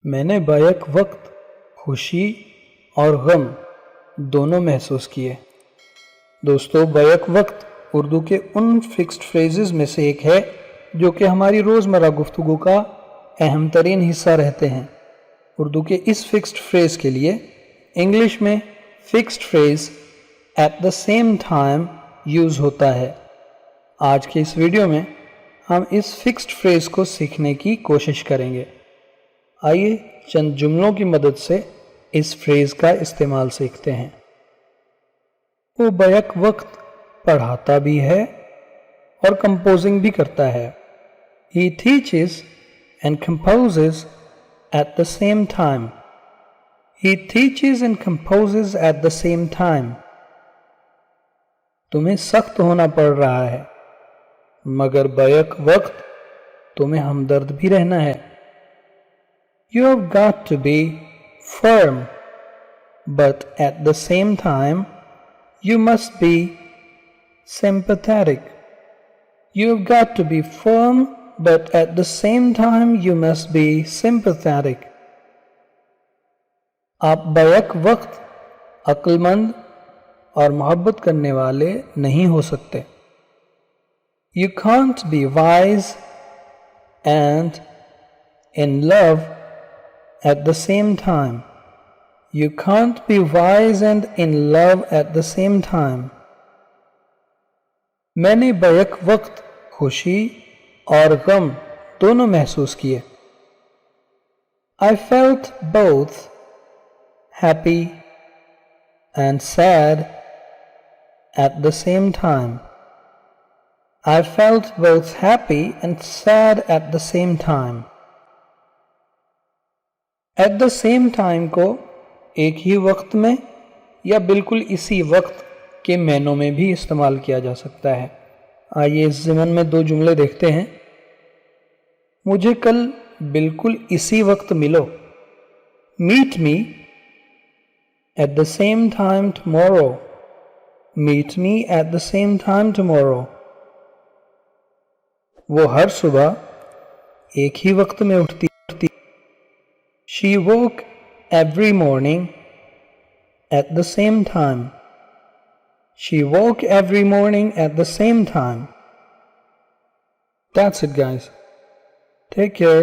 मैंने बैक वक्त खुशी और गम दोनों महसूस किए। दोस्तों, बैक वक्त उर्दू के उन फिक्स्ड फ्रेजेस में से एक है जो कि हमारी रोज़मर्रा गुफ्तगू का अहम तरीन हिस्सा रहते हैं। उर्दू के इस फिक्स्ड फ्रेज के लिए इंग्लिश में fixed phrase eight the same time use होता है। आज के इस वीडियो में हम इस फिक्स्ड फ्रेज को सीखने की कोशिश करेंगे। आइए चंद जुमलों की मदद से इस फ्रेज का इस्तेमाल सीखते हैं। वो बैक वक्त पढ़ाता भी है और कंपोजिंग भी करता है। He teaches and composes at the same time. He teaches and composes at the same time. तुम्हें सख्त होना पड़ रहा है, मगर बैक वक्त तुम्हें हमदर्द भी रहना है। You have got to be firm, but at the same time, you must be sympathetic. You have got to be firm, but at the same time, you must be sympathetic. आप back वक्त अक्लमंद और मोहब्बत करने वाले नहीं हो सकते। You can't be wise and in love at the same time. You can't be wise and in love at the same time. मैंने बैक वक्त खुशी और गम दोनों महसूस किए। I felt both happy and sad at the same time. I felt both happy and sad at the same time. Eight the same time को एक ही वक्त में या बिल्कुल इसी वक्त के मैनों में भी इस्तेमाल किया जा सकता है। आइए इस ज़मन में दो जुमले देखते हैं। मुझे कल बिल्कुल इसी वक्त मिलो। Meet me at the same time tomorrow. Meet me at the same time tomorrow. वो हर सुबह एक ही वक्त में उठती। She woke every morning at the same time. She woke every morning at the same time. That's it, guys. Take care.